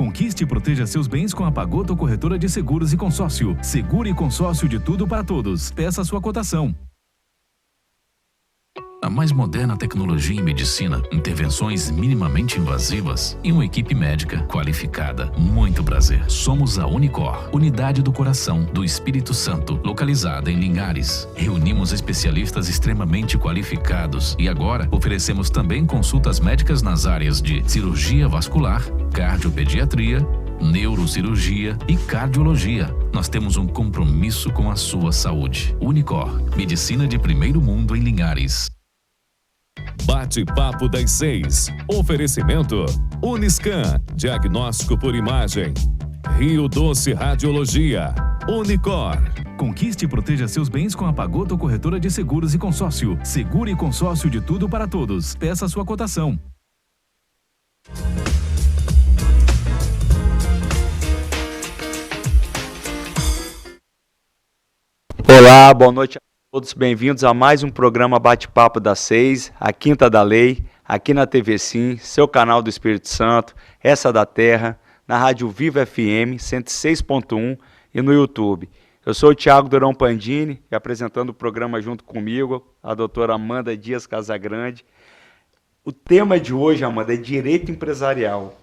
Conquiste e proteja seus bens com a Pagotto Corretora de Seguros e Consórcio. Seguro e consórcio de tudo para todos. Peça sua cotação. A mais moderna tecnologia em medicina, intervenções minimamente invasivas e uma equipe médica qualificada. Muito prazer. Somos a Unicor, Unidade do Coração do Espírito Santo, localizada em Linhares. Reunimos especialistas extremamente qualificados e agora oferecemos também consultas médicas nas áreas de cirurgia vascular, cardiopediatria, neurocirurgia e cardiologia. Nós temos um compromisso com a sua saúde. Unicor, medicina de primeiro mundo em Linhares. Bate-papo das 6. Oferecimento Uniscan, diagnóstico por imagem. Rio Doce Radiologia. Unicor. Conquiste e proteja seus bens com a Pagotto Corretora de Seguros e Consórcio. Seguro e consórcio de tudo para todos. Peça sua cotação. Olá, boa noite a todos, bem-vindos a mais um programa Bate-Papo das 6, a Quinta da Lei, aqui na TV Sim, seu canal do Espírito Santo, essa da Terra, na Rádio Viva FM 106.1 e no YouTube. Eu sou o Thiago Durão Pandini e apresentando o programa junto comigo, a doutora Amanda Dias Casagrande. O tema de hoje, Amanda, é direito empresarial.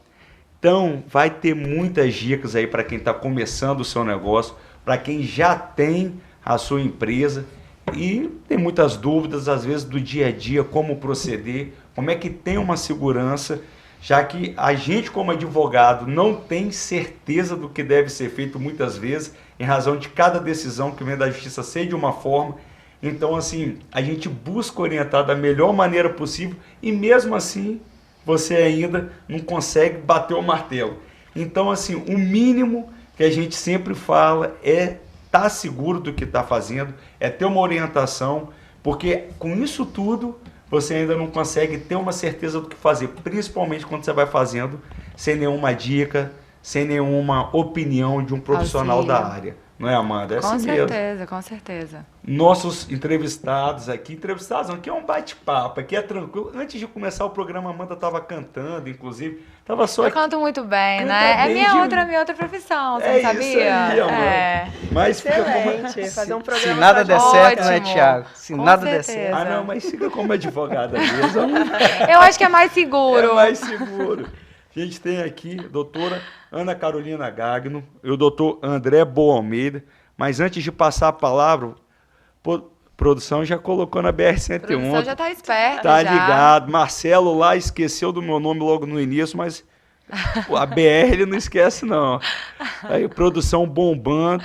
Então, vai ter muitas dicas aí para quem está começando o seu negócio, para quem já tem a sua empresa e tem muitas dúvidas, às vezes, do dia a dia, como proceder, como é que tem uma segurança, já que a gente, como advogado, não tem certeza do que deve ser feito muitas vezes, em razão de cada decisão que vem da justiça ser de uma forma. Então, assim, a gente busca orientar da melhor maneira possível e mesmo assim você ainda não consegue bater o martelo. Então, assim, o mínimo que a gente sempre fala é estar seguro do que está fazendo, é ter uma orientação, porque com isso tudo você ainda não consegue ter uma certeza do que fazer, principalmente quando você vai fazendo sem nenhuma dica, sem nenhuma opinião de um profissional da área. Não é, Amanda? É com assim certeza, mesmo. Com certeza. Nossos entrevistados aqui não, aqui é um bate-papo, aqui é tranquilo. Antes de começar o programa, a Amanda estava cantando, inclusive. Tava só Eu canto muito bem, canta né? bem minha outra profissão, você não sabia? Isso aí, Amanda. Mas excelente, fazer um programa. Se nada der certo, Ótimo. né, Thiago? Se Com nada der certeza. certo. não, mas fica como advogada mesmo. Eu acho que é mais seguro. É mais seguro. A gente tem aqui a doutora Ana Carolina Gagno e o doutor André Boa Almeida. Mas antes de passar a palavra, produção já colocou na BR-101. A produção já está esperta. Tá já. ligado. Marcelo lá esqueceu do meu nome logo no início, mas a BR ele não esquece, não. Aí, produção bombando,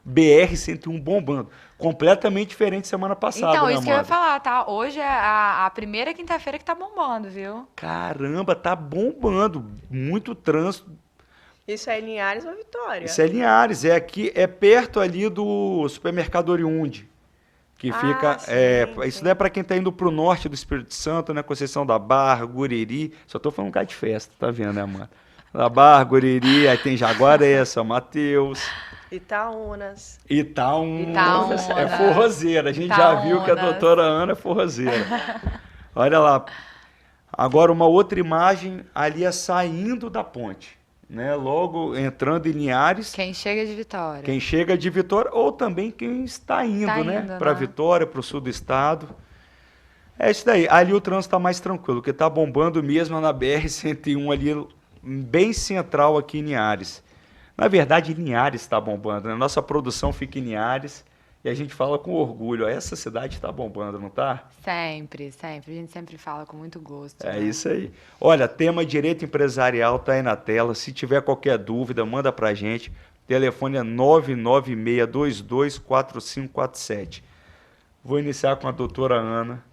BR-101 bombando. Completamente diferente semana passada, Então, né, isso que eu ia Amanda? falar, tá? Hoje é a primeira quinta-feira que tá bombando, viu? Caramba, tá bombando. Muito trânsito. Isso é Linhares ou Vitória? Isso é Linhares, é aqui, é perto ali do supermercado Oriundi, que fica, sim. isso daí é para quem está indo para o norte do Espírito Santo, né, Conceição da Barra, Guriri, só estou falando um cara de festa, tá vendo, né, mano? Da Barra, Guriri, aí tem Jaguaré, São Mateus, Itaúnas. Itaúnas. É forrozeira, a gente já viu que a doutora Ana é forrozeira. Olha lá, agora uma outra imagem, ali é saindo da ponte. Né, logo entrando em Linhares. Quem chega de Vitória. Quem chega de Vitória ou também quem está indo, né? Para Vitória, para o sul do estado. É isso daí. Ali o trânsito está mais tranquilo, porque está bombando mesmo na BR-101 ali, bem central aqui em Linhares. Na verdade, Linhares está bombando, né? Nossa produção fica em Linhares e a gente fala com orgulho. Essa cidade está bombando, não está? Sempre, sempre. A gente sempre fala com muito gosto. É né? isso aí. Olha, tema direito empresarial está aí na tela. Se tiver qualquer dúvida, manda para a gente. O telefone é 996224547. Vou iniciar com a doutora Ana.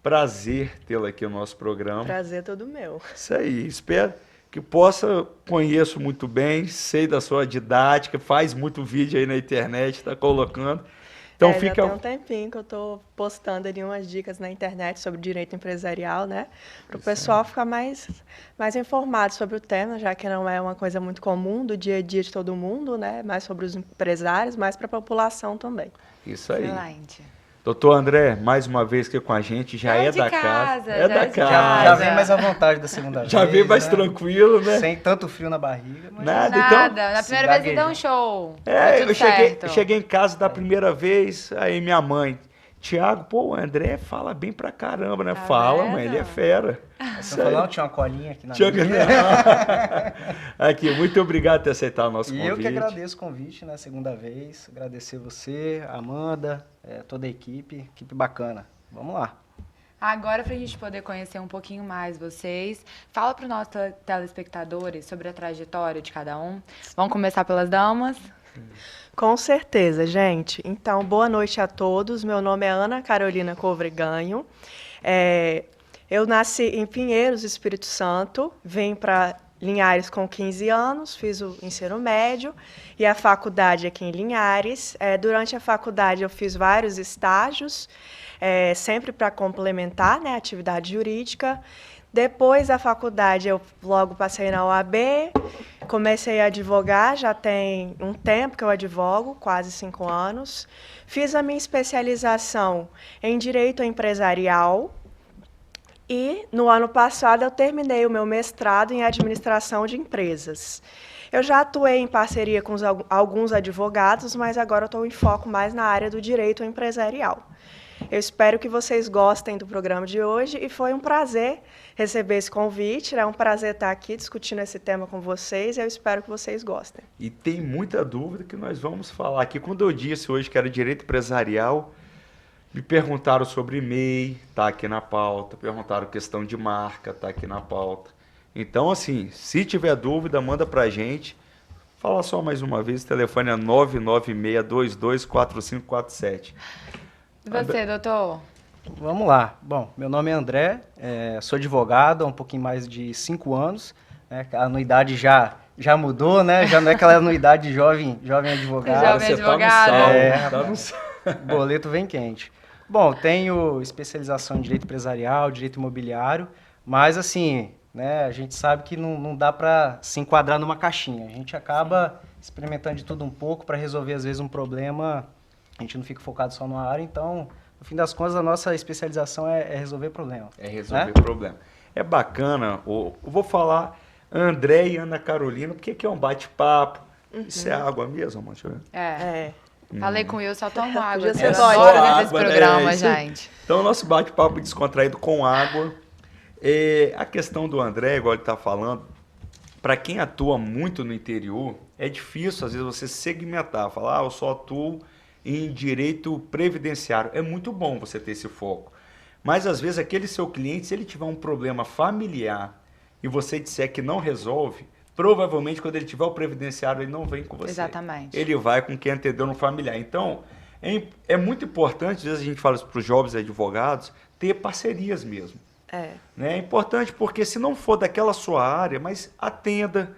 Prazer tê-la aqui no nosso programa. Prazer todo meu. Isso aí. Espero que possa, conheço muito bem, sei da sua didática, faz muito vídeo aí na internet, está colocando. Então Já tem um tempinho que eu estou postando ali umas dicas na internet sobre direito empresarial, né? Para o pessoal ficar mais informado sobre o tema, já que não é uma coisa muito comum do dia a dia de todo mundo, né? Mais sobre os empresários, mais para a população também. Isso aí. Excelente. Doutor André, mais uma vez aqui com a gente, já é da casa. É da casa. Já vem mais à vontade da segunda vez. Já vem mais né? tranquilo, né? Sem tanto frio na barriga. Mas Nada, Nada, então... na primeira vez ele deu um show. É, Tudo eu certo. cheguei em casa da primeira vez, aí minha mãe, Tiago, pô, o André fala bem pra caramba, né? Tá Fala, vendo? mãe, ele é fera. você não falou, tinha uma colinha aqui na Tiago, minha. aqui, muito obrigado por ter aceitado o nosso E convite. eu que agradeço o convite, né? Segunda vez. Agradecer você, Amanda, toda a equipe bacana. Vamos lá. Agora, para a gente poder conhecer um pouquinho mais vocês, fala para os nossos telespectadores sobre a trajetória de cada um. Vamos começar pelas damas? Com certeza, gente. Então, boa noite a todos. Meu nome é Ana Carolina Covreganho. Eu nasci em Pinheiros, Espírito Santo. Vim para Linhares com 15 anos, fiz o ensino médio e a faculdade aqui em Linhares. Durante a faculdade, eu fiz vários estágios, sempre para complementar, né, a atividade jurídica. Depois da faculdade, eu logo passei na OAB, comecei a advogar, já tem um tempo que eu advogo, quase 5 anos. Fiz a minha especialização em Direito Empresarial e, no ano passado, eu terminei o meu mestrado em Administração de Empresas. Eu já atuei em parceria com alguns advogados, mas agora estou em foco mais na área do direito empresarial. Eu espero que vocês gostem do programa de hoje e foi um prazer receber esse convite. É um prazer estar aqui discutindo esse tema com vocês e eu espero que vocês gostem. E tem muita dúvida que nós vamos falar aqui. Quando eu disse hoje que era direito empresarial, me perguntaram sobre MEI, está aqui na pauta. Perguntaram questão de marca, está aqui na pauta. Então, assim, se tiver dúvida, manda para a gente. Fala só mais uma vez, o telefone é 996224547. E você, doutor? Vamos lá. Bom, meu nome é André, sou advogado há um pouquinho mais de 5 anos. Né? A anuidade já mudou, né? Já não é aquela anuidade jovem advogado. Jovem advogado. Tá no salvo. Boleto vem quente. Bom, tenho especialização em direito empresarial, direito imobiliário, mas assim, né, a gente sabe que não dá para se enquadrar numa caixinha. A gente acaba experimentando de tudo um pouco para resolver, às vezes, um problema. A gente não fica focado só numa área, então, no fim das contas, a nossa especialização é resolver problema. É resolver problema. É bacana, eu vou falar André e Ana Carolina, porque aqui é um bate-papo. Isso é água mesmo, amor? Deixa eu ver. Falei com o Will, só tomo água. Podia ser Eu só adoro água, esse né? programa, Isso aí. gente. Então, nosso bate-papo descontraído com água. A questão do André, igual ele está falando, para quem atua muito no interior, é difícil, às vezes, você segmentar, falar, eu só atuo em direito previdenciário. É muito bom você ter esse foco. Mas, às vezes, aquele seu cliente, se ele tiver um problema familiar e você disser que não resolve, provavelmente, quando ele tiver o previdenciário, ele não vem com você. Exatamente. Ele vai com quem atendeu no familiar. Então, é muito importante, às vezes a gente fala isso para os jovens advogados, ter parcerias mesmo. Né? É importante porque se não for daquela sua área, mas atenda,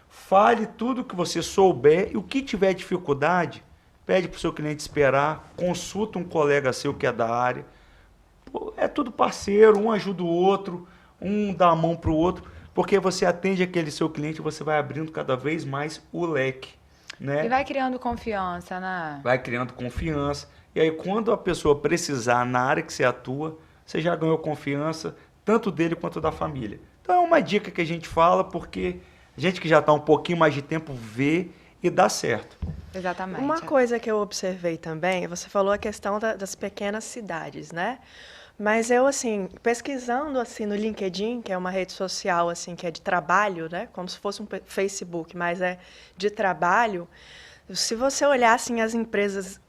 fale tudo que você souber e o que tiver dificuldade, pede para o seu cliente esperar, consulta um colega seu que é da área. Pô, é tudo parceiro, um ajuda o outro, um dá a mão para o outro, porque você atende aquele seu cliente, você vai abrindo cada vez mais o leque. Né? E vai criando confiança, né? Vai criando confiança. E aí, quando a pessoa precisar na área que você atua, você já ganhou confiança, tanto dele quanto da família. Então, é uma dica que a gente fala, porque a gente que já está um pouquinho mais de tempo vê e dá certo. Exatamente. Uma coisa que eu observei também, você falou a questão das pequenas cidades, né? Mas eu, assim, pesquisando assim no LinkedIn, que é uma rede social assim que é de trabalho, né? Como se fosse um Facebook, mas é de trabalho. Se você olhar assim as empresas,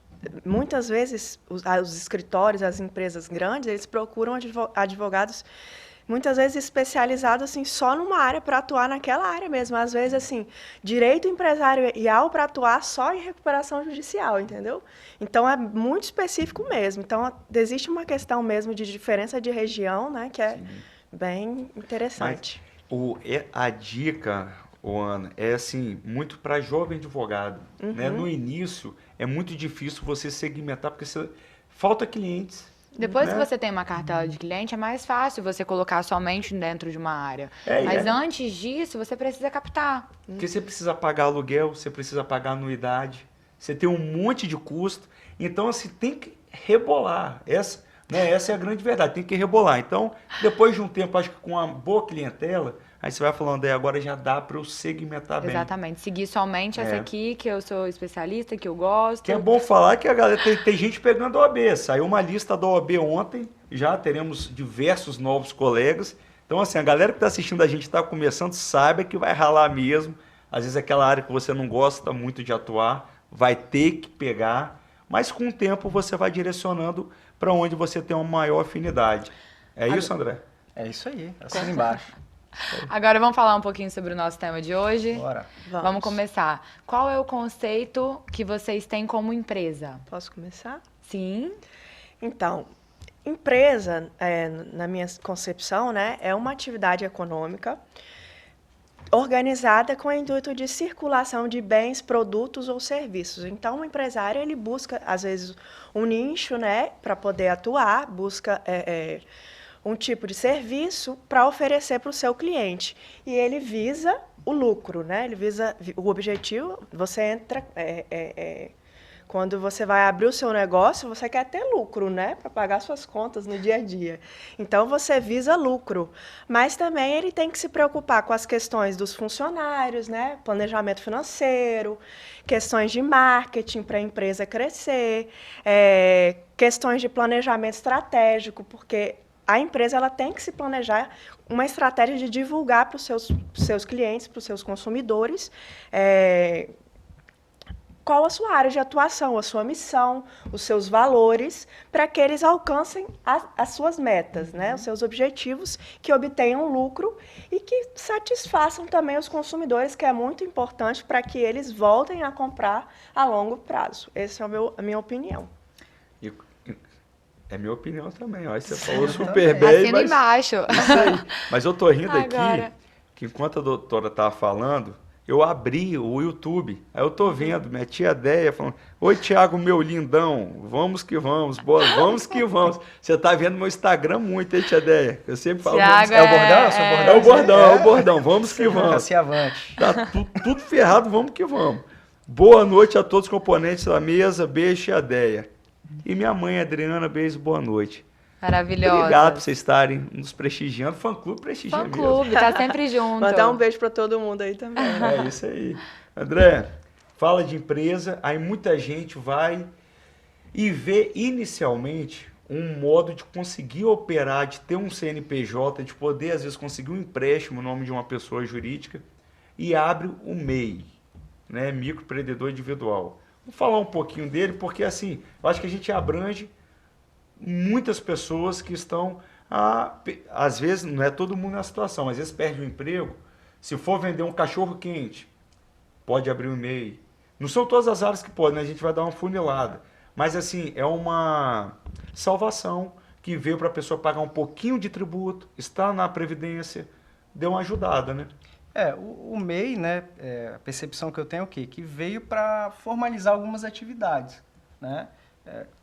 muitas vezes os escritórios, as empresas grandes, eles procuram advogados muitas vezes especializados assim só numa área para atuar naquela área mesmo. Às vezes assim, direito empresarial para atuar só em recuperação judicial, entendeu? Então é muito específico mesmo. Então existe uma questão mesmo de diferença de região, né, que é bem interessante. Mas a dica, Ana, é assim, muito para jovem advogado. Né? No início é muito difícil você segmentar, porque falta clientes. Depois que você tem uma cartela de cliente, é mais fácil você colocar somente dentro de uma área. Mas antes disso, você precisa captar. Porque você precisa pagar aluguel, você precisa pagar anuidade, você tem um monte de custo. Então, assim, rebolar. Essa é a grande verdade, tem que rebolar. Então, depois de um tempo, acho que com uma boa clientela, aí você vai falando, agora já dá para eu segmentar bem. Exatamente, seguir somente essa aqui, que eu sou especialista, que eu gosto. Que é bom falar que a galera tem gente pegando a OAB. Saiu uma lista da OAB ontem, já teremos diversos novos colegas. Então, assim, a galera que está assistindo a gente está começando, saiba que vai ralar mesmo. Às vezes aquela área que você não gosta muito de atuar, vai ter que pegar, mas com o tempo você vai direcionando para onde você tem uma maior afinidade. É isso, André? É isso aí, assina embaixo. Agora vamos falar um pouquinho sobre o nosso tema de hoje? Bora. Vamos começar. Qual é o conceito que vocês têm como empresa? Posso começar? Sim. Então, empresa, na minha concepção, né, é uma atividade econômica organizada com o intuito de circulação de bens, produtos ou serviços. Então, o empresário ele busca, às vezes, um nicho, né, para poder atuar, busca um tipo de serviço para oferecer para o seu cliente. E ele visa o lucro, né? Ele visa o objetivo. Você entra... Quando você vai abrir o seu negócio, você quer ter lucro, né? Para pagar suas contas no dia a dia. Então, você visa lucro. Mas também ele tem que se preocupar com as questões dos funcionários, né? Planejamento financeiro, questões de marketing para a empresa crescer, questões de planejamento estratégico, porque a empresa ela tem que se planejar uma estratégia de divulgar para os seus clientes, para os seus consumidores, qual a sua área de atuação, a sua missão, os seus valores, para que eles alcancem as suas metas, né? Os seus objetivos, que obtenham lucro e que satisfaçam também os consumidores, que é muito importante para que eles voltem a comprar a longo prazo. Essa é a minha opinião. É minha opinião também, ó. Você falou super bem. Assina embaixo. Isso aí. Mas eu tô rindo Agora. aqui, que enquanto a doutora estava falando, eu abri o YouTube, aí eu tô vendo minha tia Deia falando, oi, Thiago, meu lindão, vamos que vamos, boa, vamos que vamos. Você tá vendo meu Instagram muito, hein, tia Deia? Eu sempre falo, Thiago é o bordão? Seu bordão? é o bordão, é o bordão, vamos que vamos. Assim avante. Tá tudo ferrado, vamos que vamos. Boa noite a todos os componentes da mesa, beijo, tia Deia. E minha mãe, Adriana, beijo, boa noite. Maravilhosa. Obrigado por vocês estarem nos prestigiando. Fã-clube prestigia mesmo. Fã-clube, tá sempre junto. Mandar um beijo para todo mundo aí também. É isso aí. André, fala de empresa, aí muita gente vai e vê inicialmente um modo de conseguir operar, de ter um CNPJ, de poder às vezes conseguir um empréstimo no nome de uma pessoa jurídica e abre o MEI, né? Microempreendedor individual. Vou falar um pouquinho dele porque assim, eu acho que a gente abrange muitas pessoas que estão, às vezes, não é todo mundo na situação, às vezes perde o emprego. Se for vender um cachorro quente, pode abrir um MEI. Não são todas as áreas que podem, né? A gente vai dar uma funilada. Mas, assim, é uma salvação que veio para a pessoa pagar um pouquinho de tributo, estar na Previdência, deu uma ajudada, né? O MEI, né, a percepção que eu tenho é o quê? Que veio para formalizar algumas atividades, né?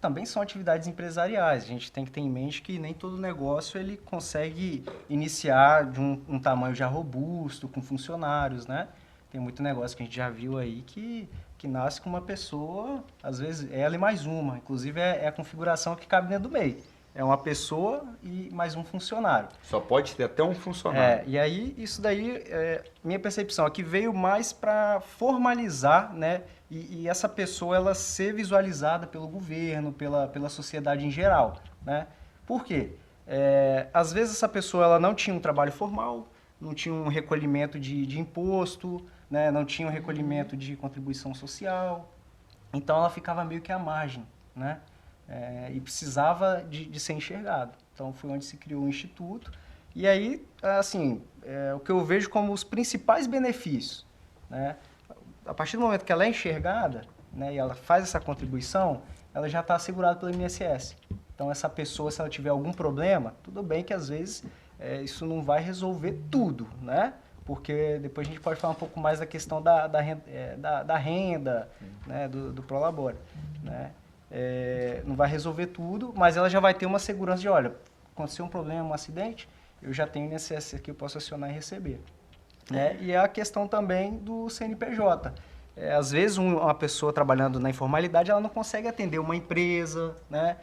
Também são atividades empresariais. A gente tem que ter em mente que nem todo negócio ele consegue iniciar de um tamanho já robusto, com funcionários, né? Tem muito negócio que a gente já viu aí que nasce com uma pessoa, às vezes ela e mais uma. Inclusive é a configuração que cabe dentro do MEI. É uma pessoa e mais um funcionário. Só pode ter até um funcionário. E aí, isso daí, minha percepção é que veio mais para formalizar, né? E essa pessoa ela ser visualizada pelo governo, pela sociedade em geral, né? Por quê? Às vezes essa pessoa ela não tinha um trabalho formal, não tinha um recolhimento de imposto, né? Não tinha um recolhimento de contribuição social, então ela ficava meio que à margem, né? E precisava de ser enxergado. Então foi onde se criou o Instituto. E aí, assim, o que eu vejo como os principais benefícios, né? A partir do momento que ela é enxergada, né, e ela faz essa contribuição, ela já está assegurada pelo INSS. Então, essa pessoa, se ela tiver algum problema, tudo bem que às vezes isso não vai resolver tudo, né? Porque depois a gente pode falar um pouco mais da questão da renda, né, do Prolabore, né? Não vai resolver tudo, mas ela já vai ter uma segurança de, olha, aconteceu um problema, um acidente, eu já tenho INSS aqui, eu posso acionar e receber. Né? E é a questão também do CNPJ, às vezes uma pessoa trabalhando na informalidade, ela não consegue atender uma empresa, né?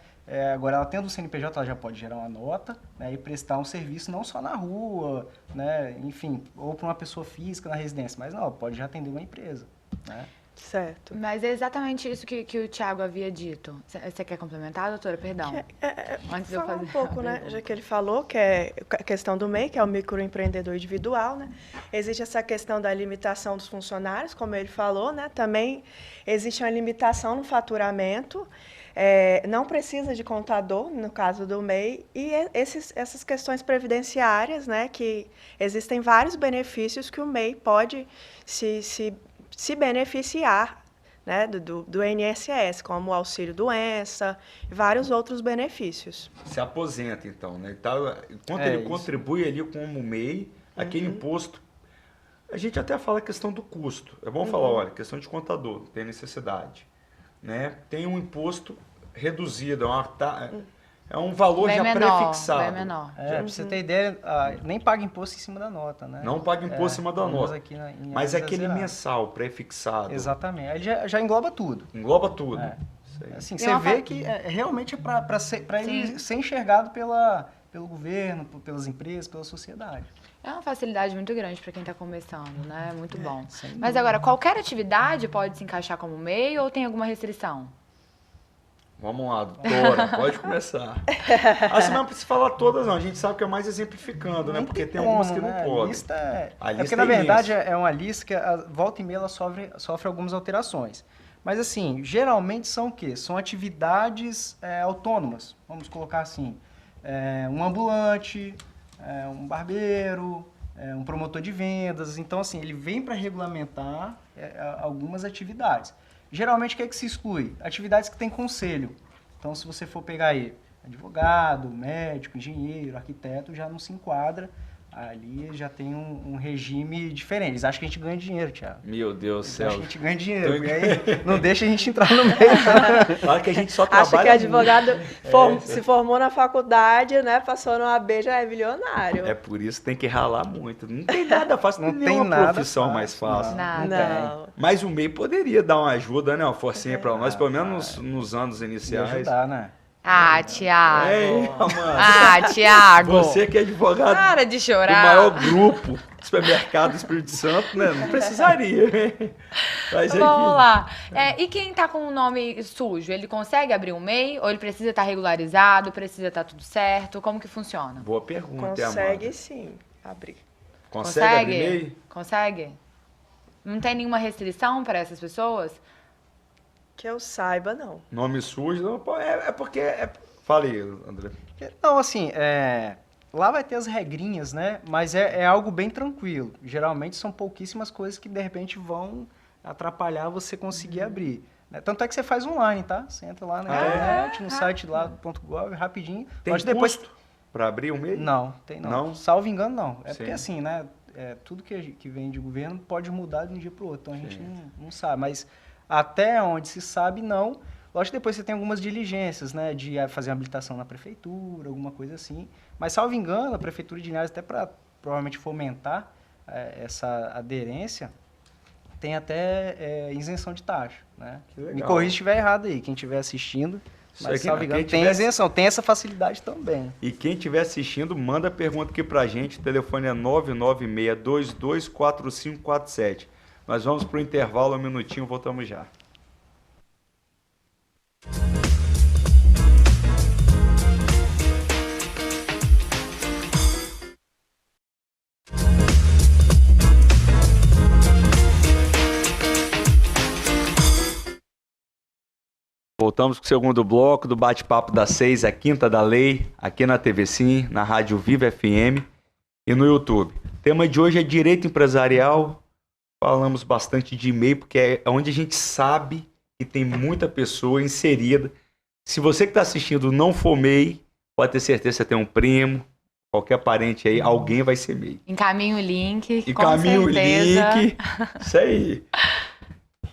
Agora, ela tendo o CNPJ, ela já pode gerar uma nota, né, e prestar um serviço não só na rua, né, enfim, ou para uma pessoa física na residência, mas não, ela pode já atender uma empresa, né? Certo. Mas é exatamente isso que o Thiago havia dito. Você quer complementar, doutora? Perdão. Antes de eu Falar fazer um pouco, né? Já que ele falou que é a questão do MEI, que é o microempreendedor individual, né? Existe essa questão da limitação dos funcionários, como ele falou, né? Também existe uma limitação no faturamento. Não precisa de contador, no caso do MEI, e essas questões previdenciárias, né? Que existem vários benefícios que o MEI pode se beneficiar, né, do INSS, como o auxílio-doença e vários outros benefícios. Se aposenta, então, né? Então, enquanto ele isso. contribui ali como MEI, aquele imposto... A gente até fala a questão do custo. É bom falar, olha, questão de contador, não tem necessidade. Né? Tem um imposto reduzido, é um valor bem já menor, prefixado. bem menor. Pra você ter ideia, nem paga imposto em cima da nota, né? Não paga imposto em cima da nota. Aqui Mas é aquele mensal prefixado. Exatamente. Aí já engloba tudo. Engloba tudo. Isso aí. Assim, Tem você uma vê que realmente é para ele ser enxergado pelo governo, pelas empresas, pela sociedade. É uma facilidade muito grande para quem está começando, né? Muito bom. sem Mas dúvida. agora, qualquer atividade pode se encaixar como MEI ou tem alguma restrição? Vamos lá, doutora, pode começar. Assim não precisa falar todas, não. A gente sabe que é mais exemplificando, né? Porque tem algumas que não podem. A lista é porque, na verdade, imensa. é uma lista que, volta e meia, ela sofre algumas alterações. Mas, assim, geralmente são o quê? São atividades autônomas, vamos colocar assim. Um ambulante, um barbeiro, um promotor de vendas. Então, assim, ele vem para regulamentar algumas atividades. Geralmente, o que é que se exclui? Atividades que têm conselho. Então, se você for pegar aí advogado, médico, engenheiro, arquiteto, já não se enquadra. Ali já tem um regime diferente. Eles acham que a gente ganha dinheiro, Thiago. Meu Deus do Eles céu. acham que a gente ganha dinheiro. E aí não deixa a gente entrar no meio. Claro que a gente só trabalha. Acha que advogado se formou na faculdade, né? Passou no AB, já é milionário. É por isso que tem que ralar muito. Não tem nada fácil, Não não tem tem nada profissão fácil, mais fácil. Nada. Mas o MEI poderia dar uma ajuda, né? Uma forcinha para nós, pelo menos nos anos E iniciais. ajudar, né? Ah, Thiago. Ei, Amanda. Ah, Thiago. Você que é advogado Para de do chorar. maior grupo de supermercado do Espírito Santo, né? Não precisaria. Mas Vamos lá. E quem tá com o nome sujo, ele consegue abrir um MEI? Ou ele precisa estar regularizado, precisa estar tudo certo? Como que funciona? Boa pergunta, Consegue Amanda. sim abrir. Consegue abrir MEI? Consegue? Não tem nenhuma restrição para essas pessoas? Que eu saiba, não. Nome sujo, não, pô, é porque... Falei, André. Então, assim, lá vai ter as regrinhas, né? Mas é algo bem tranquilo. Geralmente são pouquíssimas coisas que, de repente, vão atrapalhar você conseguir abrir. Né? Tanto é que você faz online, tá? Você entra lá na internet, no site lá do .gov, rapidinho. Tem Pode depois... custo para abrir um MEI? Não, tem não. Não? Salvo engano, não. Sim. Porque assim, né? Tudo que vem de governo pode mudar de um dia para o outro. Então a gente não sabe. Mas até onde se sabe, não. Lógico que depois você tem algumas diligências, né? De fazer uma habilitação na prefeitura, alguma coisa assim. Mas, salvo engano, a Prefeitura de Linhares, até para provavelmente fomentar essa aderência, tem até isenção de taxa, né? Que legal. Me corrija se estiver errado aí, quem estiver assistindo. Isso Mas, aqui salvo não, engano, quem tem tiver- isenção, tem essa facilidade também. E quem estiver assistindo, manda pergunta aqui pra gente. O telefone é 996224547. Nós vamos pro intervalo, um minutinho, voltamos já. Voltamos com o segundo bloco do Bate-Papo das 6, a Quinta da Lei, aqui na TV Sim, na Rádio Viva FM e no YouTube. O tema de hoje é direito empresarial. Falamos bastante de MEI, porque é onde a gente sabe que tem muita pessoa inserida. Se você que está assistindo não for MEI, pode ter certeza que você tem um primo, qualquer parente aí, alguém vai ser MEI. Encaminha o link, E com caminha o certeza. link. Isso aí.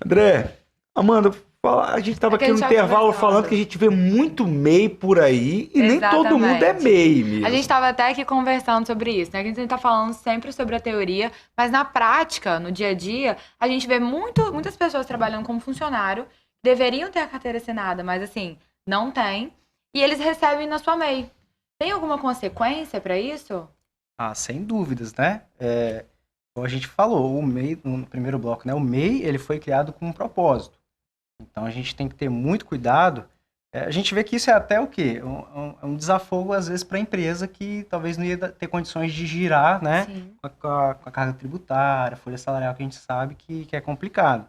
André, Amanda, A gente estava É que aqui a no gente tava intervalo conversando. falando que a gente vê muito MEI por aí e nem todo mundo é Exatamente. MEI mesmo. A gente estava até aqui conversando sobre isso, né? Que a gente tá falando sempre sobre a teoria, mas na prática, no dia a dia, a gente vê muitas pessoas trabalhando como funcionário, deveriam ter a carteira assinada, mas assim, não tem, e eles recebem na sua MEI. Tem alguma consequência para isso? Ah, sem dúvidas, né? Como a gente falou, o MEI, no primeiro bloco, né? O MEI, ele foi criado com um propósito. Então, a gente tem que ter muito cuidado. A gente vê que isso é até o quê? Um desafogo, às vezes, para a empresa que talvez não ia ter condições de girar, né? Sim. Com a carga tributária, folha salarial, que a gente sabe que é complicado.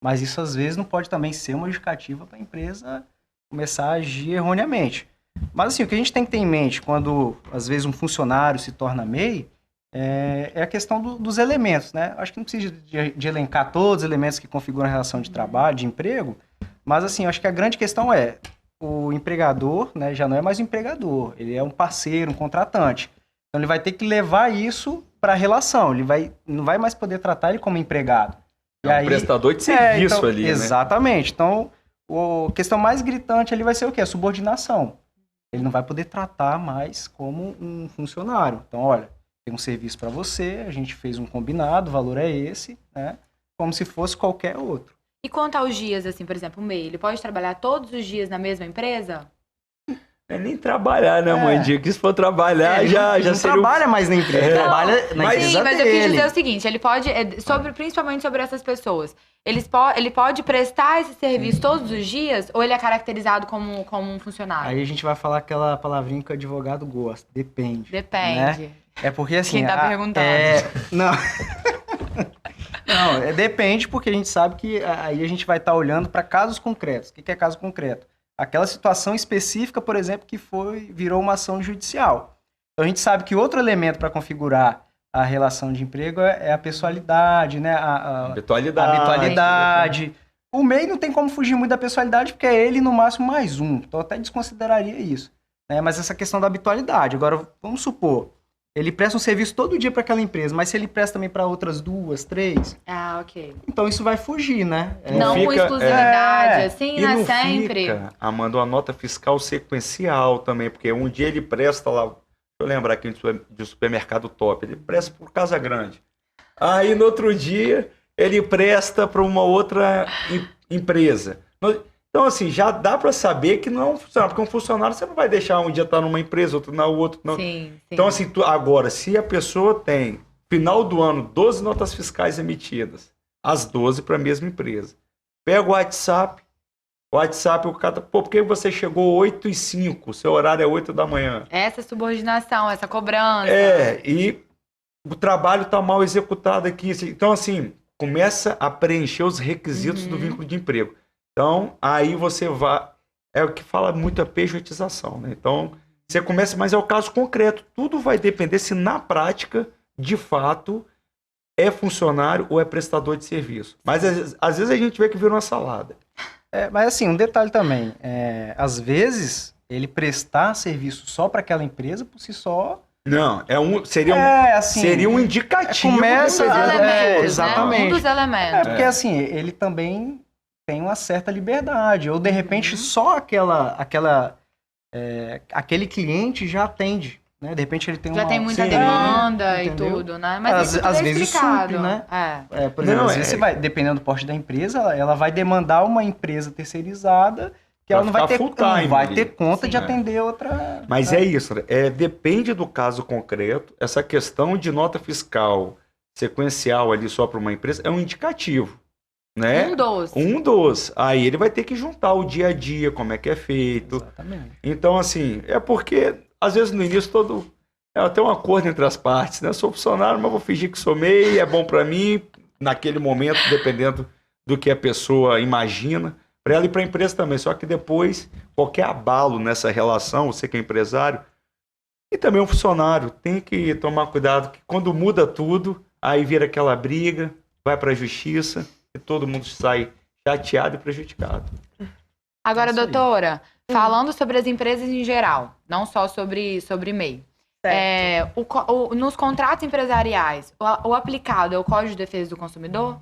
Mas isso, às vezes, não pode também ser uma justificativa para a empresa começar a agir erroneamente. Mas, assim, o que a gente tem que ter em mente quando, às vezes, um funcionário se torna MEI é a questão dos elementos, né? Acho que não precisa de elencar todos os elementos que configuram a relação de trabalho, de emprego, mas, assim, acho que a grande questão o empregador, né, já não é mais um empregador, ele é um parceiro, um contratante. Então, ele vai ter que levar isso para a relação, não vai mais poder tratar ele como empregado. É um prestador de serviço então, ali, né? Exatamente. Então, a questão mais gritante ali vai ser o quê? A subordinação. Ele não vai poder tratar mais como um funcionário. Então, olha, tem um serviço para você, a gente fez um combinado, o valor é esse, né? Como se fosse qualquer outro. E quanto aos dias, assim, por exemplo, o MEI, ele pode trabalhar todos os dias na mesma empresa? Não é nem trabalhar, né, mãe? Que se for trabalhar, já não seria... trabalha mais na empresa, ele trabalha na mas- empresa Sim, mas eu dele. quis dizer o seguinte, ele pode, principalmente sobre essas pessoas, ele pode prestar esse serviço todos os dias ou ele é caracterizado como um funcionário? Aí a gente vai falar aquela palavrinha que o advogado gosta, depende. Depende. Né? É porque assim... Quem tá perguntando. Não... Não, depende porque a gente sabe que aí a gente vai estar olhando para casos concretos. O que é caso concreto? Aquela situação específica, por exemplo, que virou uma ação judicial. Então a gente sabe que outro elemento para configurar a relação de emprego é a pessoalidade, né? A habitualidade. O MEI não tem como fugir muito da pessoalidade porque é ele no máximo mais um. Então eu até desconsideraria isso. Né? Mas essa questão da habitualidade. Agora, vamos supor, ele presta um serviço todo dia para aquela empresa, mas se ele presta também para outras 2, 3, Ah, ok. então isso vai fugir, né? Não com fica- exclusividade, assim, E né? não Sempre. fica, Amanda, uma nota fiscal sequencial também, porque um dia ele presta lá, deixa eu lembrar aqui de supermercado top, ele presta por Casa Grande. Aí no outro dia ele presta para uma outra empresa. Então, assim, já dá para saber que não é um funcionário, porque um funcionário você não vai deixar um dia estar numa empresa, outro na outra. Não. Sim, sim. Então, assim, agora, se a pessoa tem, final do ano, 12 notas fiscais emitidas, as 12 para a mesma empresa. Pega o WhatsApp, o cara, pô, por que você chegou 8h05, seu horário é 8 da manhã? Essa subordinação, essa cobrança. E o trabalho está mal executado aqui. Então, assim, começa a preencher os requisitos do vínculo de emprego. Então, aí você vai... É o que fala muito a pejotização, né? Então, você começa, mas é o caso concreto. Tudo vai depender se na prática, de fato, é funcionário ou é prestador de serviço. Mas às vezes a gente vê que vira uma salada. Mas assim, um detalhe também. Às vezes, ele prestar serviço só para aquela empresa, por si só... Não, seria um indicativo. Começa Um dos elementos, exatamente. Né? Um dos elementos. Porque assim, ele também tem uma certa liberdade. Ou de repente só aquele cliente já atende. Né? De repente ele tem Já tem muita demanda e tudo, né? Mas isso às é vezes explicado. supre, né? Por Não, exemplo, às vezes você vai, dependendo do porte da empresa, ela vai demandar uma empresa terceirizada que ela não vai ter conta de atender outra... Mas é isso, né? Depende do caso concreto. Essa questão de nota fiscal sequencial ali só para uma empresa é um indicativo. Né? Um dos. Aí ele vai ter que juntar o dia a dia, como é que é feito. Exatamente. Então, assim, é porque, às vezes, no início, tem um acordo entre as partes, né? Sou funcionário, mas vou fingir que sou MEI, é bom para mim, naquele momento, dependendo do que a pessoa imagina, para ela e para a empresa também. Só que depois, qualquer abalo nessa relação, você que é empresário, e também um funcionário, tem que tomar cuidado, que quando muda tudo, aí vira aquela briga, vai para a justiça, e todo mundo sai chateado e prejudicado. Agora, doutora, falando sobre as empresas em geral, não só sobre MEI. Nos contratos empresariais, o aplicado é o Código de Defesa do Consumidor?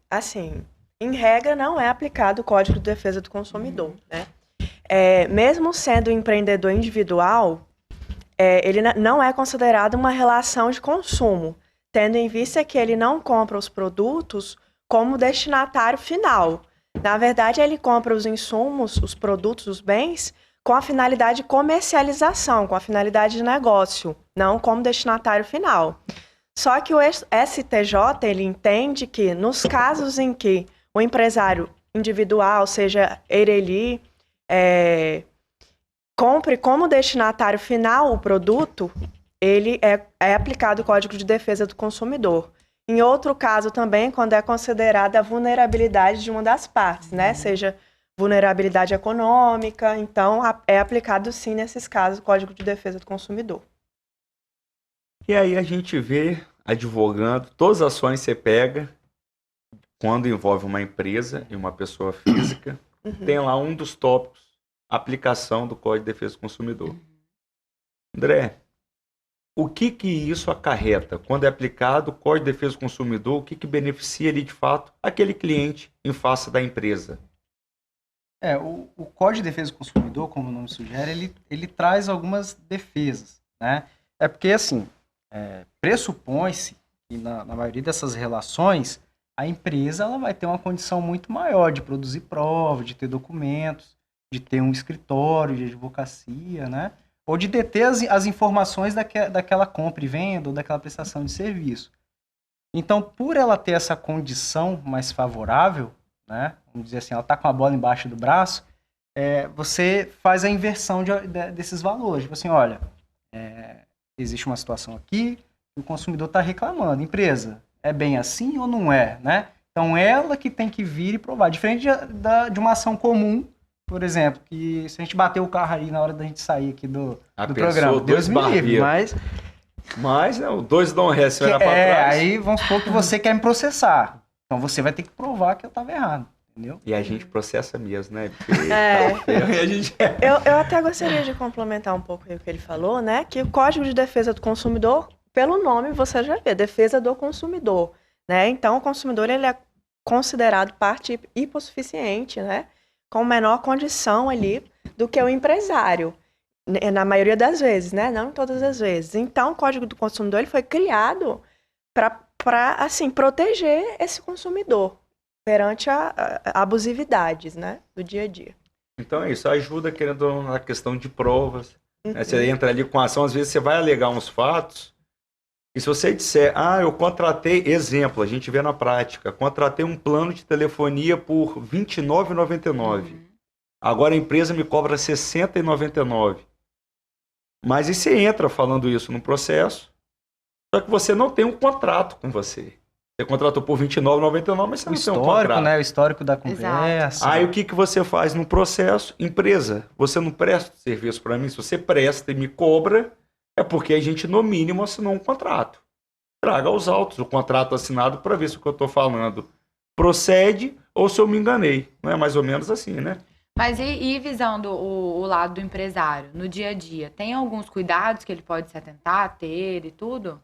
Assim, em regra, não é aplicado o Código de Defesa do Consumidor, né? Mesmo sendo empreendedor individual, ele não é considerado uma relação de consumo, tendo em vista que ele não compra os produtos como destinatário final. Na verdade, ele compra os insumos, os produtos, os bens, com a finalidade de comercialização, com a finalidade de negócio, não como destinatário final. Só que o STJ, ele entende que nos casos em que o empresário individual, seja ele compre como destinatário final o produto, ele é aplicado o Código de Defesa do Consumidor. Em outro caso também, quando é considerada a vulnerabilidade de uma das partes, né? Seja vulnerabilidade econômica, então é aplicado sim nesses casos o Código de Defesa do Consumidor. E aí a gente vê advogando, todas as ações você pega, quando envolve uma empresa e uma pessoa física, tem lá um dos tópicos, aplicação do Código de Defesa do Consumidor. André, o que isso acarreta? Quando é aplicado o Código de Defesa do Consumidor, o que beneficia ali de fato aquele cliente em face da empresa? O Código de Defesa do Consumidor, como o nome sugere, ele traz algumas defesas, né? É porque, assim, pressupõe-se que na maioria dessas relações, a empresa ela vai ter uma condição muito maior de produzir provas, de ter documentos, de ter um escritório de advocacia, né? Ou de deter as informações daquela compra e venda ou daquela prestação de serviço. Então, por ela ter essa condição mais favorável, né? Vamos dizer assim, ela está com a bola embaixo do braço, você faz a inversão desses valores. Tipo assim, olha, existe uma situação aqui, o consumidor está reclamando. Empresa, é bem assim ou não é, né? Então, ela que tem que vir e provar. Diferente de uma ação comum, por exemplo, que se a gente bater o carro aí na hora da gente sair aqui do programa, Deus me livre, Mas né, dois dão ré, se olhar para trás. Aí vamos supor que você quer me processar. Então, você vai ter que provar que eu estava errado, entendeu? E a gente processa mesmo, né? Eu até gostaria de complementar um pouco o que ele falou, né? Que o Código de Defesa do Consumidor, pelo nome você já vê, Defesa do Consumidor, né? Então, o consumidor ele é considerado parte hipossuficiente, né? Com menor condição ali do que o empresário, na maioria das vezes, né? Não em todas as vezes. Então, o Código do Consumidor ele foi criado para assim, proteger esse consumidor perante a abusividades, né? Do dia a dia. Então é isso, ajuda querendo na questão de provas. Né? Você entra ali com ação, às vezes você vai alegar uns fatos, e se você disser, eu contratei, exemplo, a gente vê na prática, contratei um plano de telefonia por R$ 29,99. Agora a empresa me cobra R$ 60,99. Mas e você entra falando isso no processo, só que você não tem um contrato com você. Você contratou por R$ 29,99, mas você não tem um contrato. Né? O histórico da conversa. Exato. Aí o que você faz no processo? Empresa, você não presta serviço para mim? Se você presta e me cobra, é porque a gente, no mínimo, assinou um contrato. Traga os autos, o contrato assinado, para ver se o que eu estou falando procede ou se eu me enganei. Não é mais ou menos assim, né? Mas e visando o lado do empresário, no dia a dia, tem alguns cuidados que ele pode se atentar, ter e tudo?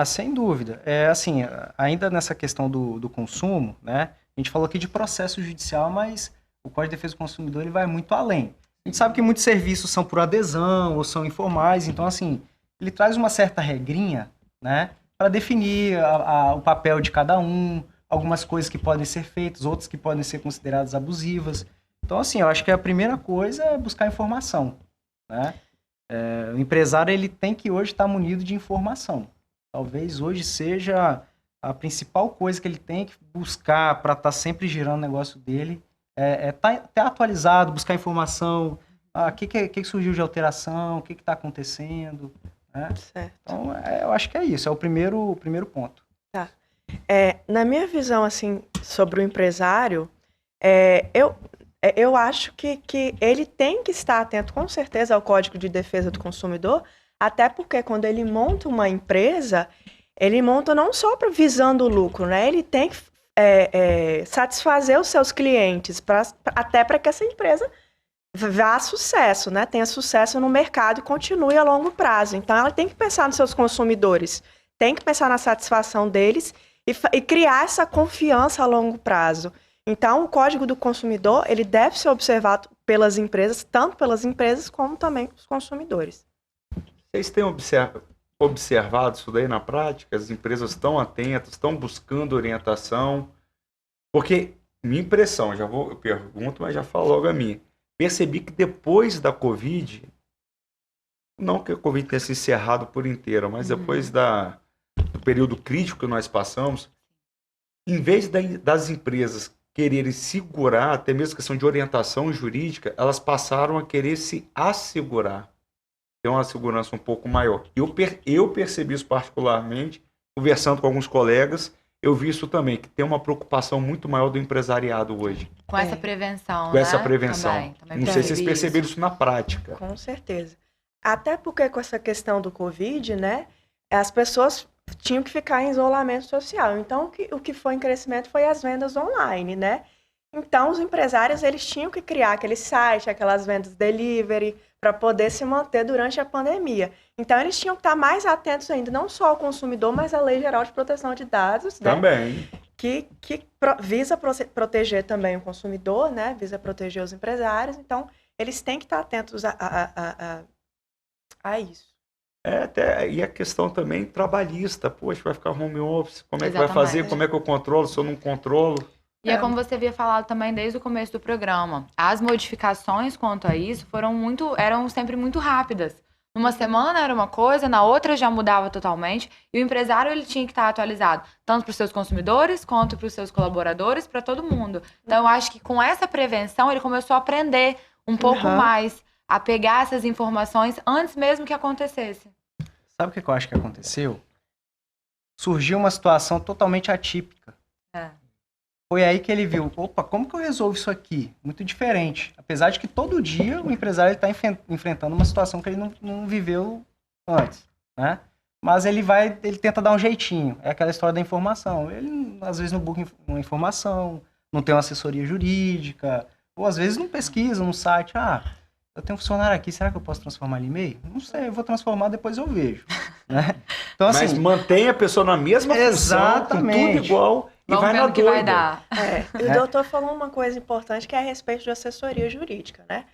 Sem dúvida. Assim, ainda nessa questão do consumo, né? A gente falou aqui de processo judicial, mas o Código de Defesa do Consumidor ele vai muito além. A gente sabe que muitos serviços são por adesão ou são informais, então, assim, ele traz uma certa regrinha, né? Para definir o papel de cada um, algumas coisas que podem ser feitas, outras que podem ser consideradas abusivas. Então, assim, eu acho que a primeira coisa é buscar informação, né? O empresário, ele tem que hoje estar munido de informação. Talvez hoje seja a principal coisa que ele tem que buscar para estar sempre girando o negócio dele, estar atualizado, buscar informação, o que surgiu de alteração, o que está acontecendo, né? Certo. Então, eu acho que é isso, é o primeiro ponto. Tá. Na minha visão, assim, sobre o empresário, eu acho que ele tem que estar atento, com certeza, ao Código de Defesa do Consumidor, até porque quando ele monta uma empresa, ele monta não só visando o lucro, né? Ele tem que satisfazer os seus clientes, até para que essa empresa vá a sucesso, né? Tenha sucesso no mercado e continue a longo prazo. Então, ela tem que pensar nos seus consumidores, tem que pensar na satisfação deles e criar essa confiança a longo prazo. Então, o Código do Consumidor, ele deve ser observado pelas empresas, tanto pelas empresas como também os consumidores. Vocês têm observado isso daí na prática? As empresas estão atentas, estão buscando orientação? Porque, minha impressão, eu pergunto, mas já falo logo a minha. Percebi que depois da Covid, não que a Covid tenha se encerrado por inteiro, mas depois do período crítico que nós passamos, em vez das empresas quererem segurar, até mesmo questão de orientação jurídica, elas passaram a querer se assegurar. Ter uma segurança um pouco maior. Eu percebi isso particularmente, conversando com alguns colegas, eu vi isso também, que tem uma preocupação muito maior do empresariado hoje. Com essa prevenção, Com essa prevenção. Também Não sei se vocês perceberam isso na prática. Com certeza. Até porque com essa questão do Covid, né, as pessoas tinham que ficar em isolamento social. Então, o que foi em crescimento foi as vendas online, né? Então, os empresários, eles tinham que criar aquele site, aquelas vendas delivery, para poder se manter durante a pandemia. Então, eles tinham que estar mais atentos ainda, não só ao consumidor, mas à Lei Geral de Proteção de Dados, né? Também. Que visa proteger também o consumidor, né? Visa proteger os empresários. Então, eles têm que estar atentos a isso. E a questão também trabalhista. Poxa, vai ficar home office, como é que vai fazer, como é que eu controlo, se eu não controlo? E é como você havia falado também desde o começo do programa. As modificações quanto a isso eram sempre muito rápidas. Numa semana era uma coisa, na outra já mudava totalmente. E o empresário ele tinha que estar atualizado, tanto para os seus consumidores, quanto para os seus colaboradores, para todo mundo. Então, eu acho que com essa prevenção, ele começou a aprender um pouco mais, a pegar essas informações antes mesmo que acontecesse. Sabe o que eu acho que aconteceu? Surgiu uma situação totalmente atípica. Foi aí que ele viu, opa, como que eu resolvo isso aqui? Muito diferente. Apesar de que todo dia o empresário está enfrentando uma situação que ele não viveu antes, né? Mas ele tenta dar um jeitinho. É aquela história da informação. Ele, às vezes, não busca uma informação, não tem uma assessoria jurídica, ou às vezes não pesquisa no site. Eu tenho um funcionário aqui, será que eu posso transformar ele em e-mail? Não sei, eu vou transformar, depois eu vejo. Né? Então, assim, mas mantém a pessoa na mesma função, com tudo igual, e vai na que vai dar. E o doutor falou uma coisa importante que é a respeito de assessoria jurídica, né?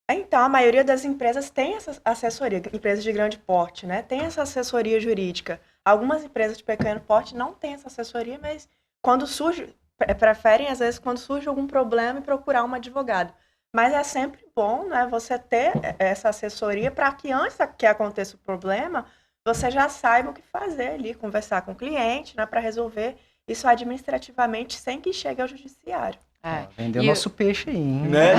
Então, a maioria das empresas tem essa assessoria, empresas de grande porte, né? Tem essa assessoria jurídica. Algumas empresas de pequeno porte não têm essa assessoria, mas preferem, às vezes, quando surge algum problema, procurar um advogado. Mas é sempre bom, né, você ter essa assessoria para que antes que aconteça o problema, você já saiba o que fazer ali, conversar com o cliente, né, para resolver isso administrativamente sem que chegue ao judiciário. Vendeu nosso peixe aí, hein? Né?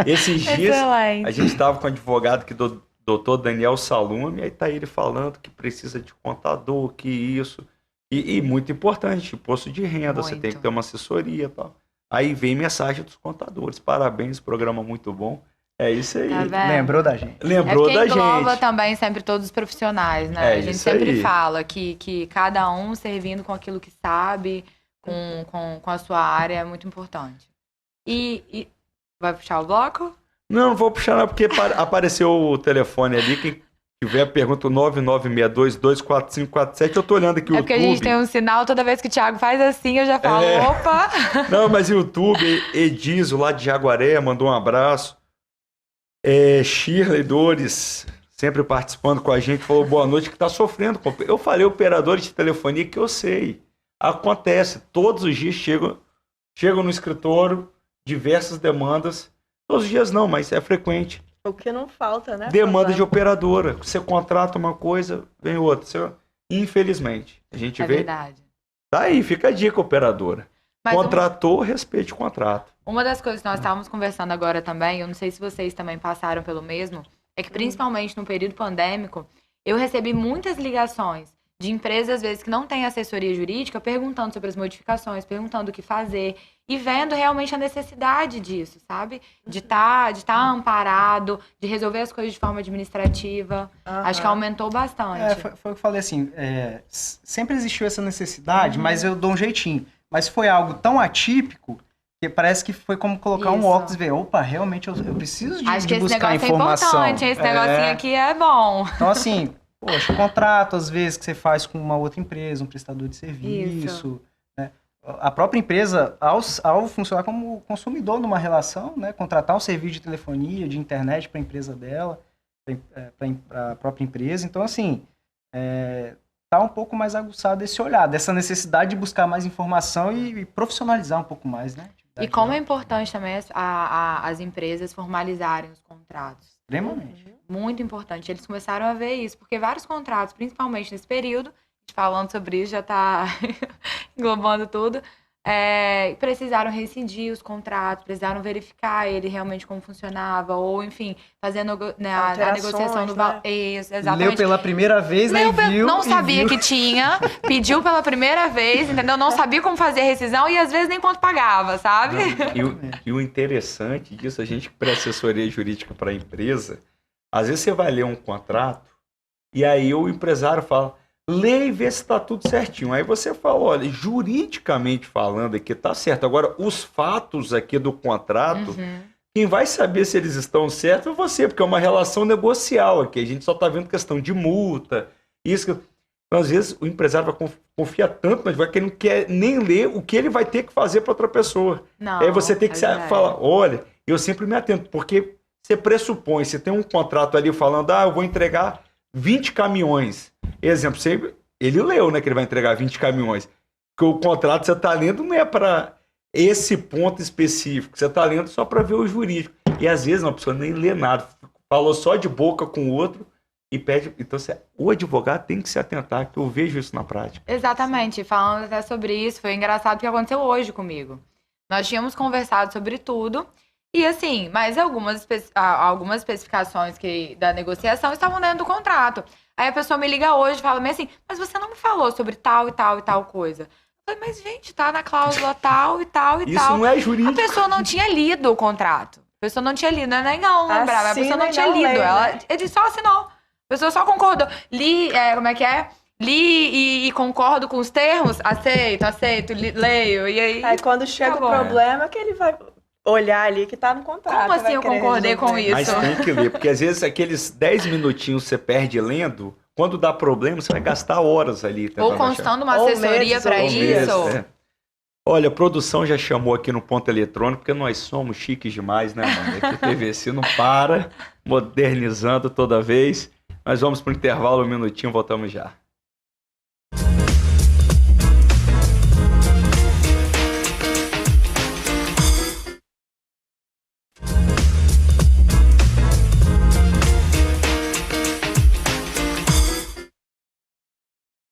Esses dias a gente estava com um advogado que doutor Daniel Salume, aí tá ele falando que precisa de contador, que isso. E muito importante, imposto de renda, você tem que ter uma assessoria e tal. Aí vem mensagem dos contadores. Parabéns, programa muito bom. É isso aí. Tá lembrou da gente. Lembrou da gente. Engloba também sempre todos os profissionais, né? A gente sempre fala que cada um servindo com aquilo que sabe, com a sua área, é muito importante. E vai puxar o bloco? Não vou puxar não, porque apareceu o telefone ali. Quem tiver, pergunta 99624547. Eu tô olhando aqui o YouTube. É porque a gente tem um sinal, toda vez que o Thiago faz assim, eu já falo, opa! Não, mas o YouTube, Edizo, lá de Jaguaré, mandou um abraço. Shirley Dores, sempre participando com a gente, falou boa noite, que tá sofrendo. Eu falei operadores de telefonia que eu sei. Acontece, todos os dias chegam no escritório, diversas demandas. Todos os dias não, mas é frequente. O que não falta, né? Demanda de operadora. Você contrata uma coisa, vem outra. Infelizmente, a gente vê. Verdade. Tá aí, fica a dica, operadora. Mas contratou, respeite o contrato. Uma das coisas que nós estávamos conversando agora também, eu não sei se vocês também passaram pelo mesmo, é que principalmente no período pandêmico, eu recebi muitas ligações de empresas, às vezes, que não têm assessoria jurídica, perguntando sobre as modificações, perguntando o que fazer, e vendo realmente a necessidade disso, sabe? De tá amparado, de resolver as coisas de forma administrativa. Acho que aumentou bastante. Foi o que eu falei assim, sempre existiu essa necessidade, mas eu dou um jeitinho. Mas foi algo tão atípico que parece que foi como colocar um óculos e ver, opa, realmente eu preciso de buscar informação. Acho que esse negócio é importante, esse negocinho aqui é bom. Então, assim, poxa, contrato, às vezes, que você faz com uma outra empresa, um prestador de serviço, né? A própria empresa, ao funcionar como consumidor numa relação, né? Contratar um serviço de telefonia, de internet para a empresa dela, para a própria empresa. Então, assim, tá um pouco mais aguçado esse olhar, dessa necessidade de buscar mais informação e profissionalizar um pouco mais, né? E como é importante também as empresas formalizarem os contratos. Extremamente. Muito importante. Eles começaram a ver isso, porque vários contratos, principalmente nesse período, a gente falando sobre isso, já está englobando tudo, precisaram rescindir os contratos, precisaram verificar ele realmente como funcionava, ou, enfim, fazendo a negociação do valor. Né? Isso, exatamente. Leu pela primeira vez, né? Não sabia que tinha, pediu pela primeira vez, entendeu? Não sabia como fazer a rescisão e às vezes nem quanto pagava, sabe? E o interessante disso, a gente que presta assessoria jurídica para a empresa, às vezes você vai ler um contrato e aí o empresário fala, lê e vê se está tudo certinho. Aí você fala, olha, juridicamente falando aqui tá certo. Agora, os fatos aqui do contrato, quem vai saber se eles estão certos é você, porque é uma relação negocial aqui. A gente só está vendo questão de multa, isso. Então, às vezes, o empresário vai confiar tanto, mas vai que ele não quer nem ler o que ele vai ter que fazer para outra pessoa. Não, aí você tem que falar, olha, eu sempre me atento, porque você pressupõe, você tem um contrato ali falando, eu vou entregar 20 caminhões. Exemplo, ele leu, né, que ele vai entregar 20 caminhões. Porque o contrato que você está lendo não é para esse ponto específico. Você está lendo só para ver o jurídico. E às vezes uma pessoa nem lê nada. Falou só de boca com o outro e pede. Então, o advogado tem que se atentar, que eu vejo isso na prática. Exatamente. Falando até sobre isso, foi engraçado o que aconteceu hoje comigo. Nós tínhamos conversado sobre tudo. E assim, mas algumas especificações da negociação estavam dentro do contrato. Aí a pessoa me liga hoje e fala assim, mas você não me falou sobre tal e tal e tal coisa. Eu falei, mas gente, tá na cláusula tal e tal e isso tal. Isso não é jurídico. A pessoa não tinha lido o contrato. A pessoa não tinha lido, nem não lembrava. A pessoa não tinha lido. Ele só assinou. A pessoa só concordou. Li, como é que é? Li e concordo com os termos, aceito, leio. E aí quando chega o problema, que ele vai olhar ali que tá no contrato. Como assim eu concordei com isso? Mas tem que ler, porque às vezes aqueles 10 minutinhos você perde lendo, quando dá problema você vai gastar horas ali. Ou constando uma assessoria para isso. Olha, a produção já chamou aqui no Ponto Eletrônico, porque nós somos chiques demais, né, mano? Aqui a TVC não para, modernizando toda vez. Nós vamos para o intervalo, um minutinho, voltamos já.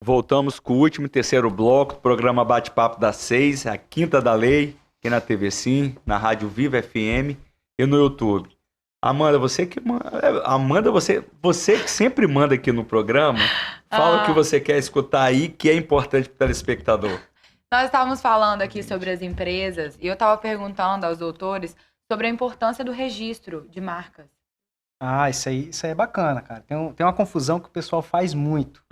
Voltamos com o último e terceiro bloco do programa Bate-Papo das 6, a Quinta da Lei, aqui na TV Sim, na Rádio Viva FM e no YouTube. Amanda, você que sempre manda aqui no programa, fala o que você quer escutar aí, que é importante para o telespectador. Nós estávamos falando aqui sobre as empresas e eu estava perguntando aos doutores sobre a importância do registro de marcas. Isso aí é bacana, cara. Tem uma confusão que o pessoal faz muito,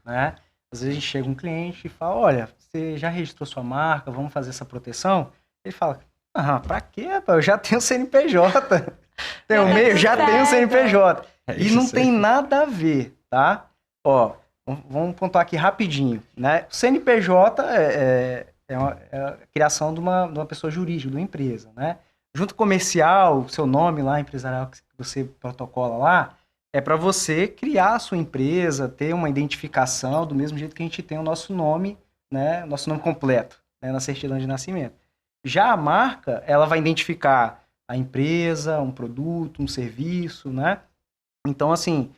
né? Às vezes a gente chega um cliente e fala, olha, você já registrou sua marca, vamos fazer essa proteção? Ele fala, pra quê, rapaz? Eu já tenho CNPJ. Já tenho CNPJ. E não tem nada a ver, tá? Ó, vamos pontuar aqui rapidinho, né? O CNPJ é a criação de uma pessoa jurídica, de uma empresa, né? Junto comercial, seu nome lá, empresarial que você protocola lá, é para você criar a sua empresa, ter uma identificação do mesmo jeito que a gente tem o nosso nome, né? Nosso nome completo, né? Na certidão de nascimento. Já a marca, ela vai identificar a empresa, um produto, um serviço, né? Então, assim,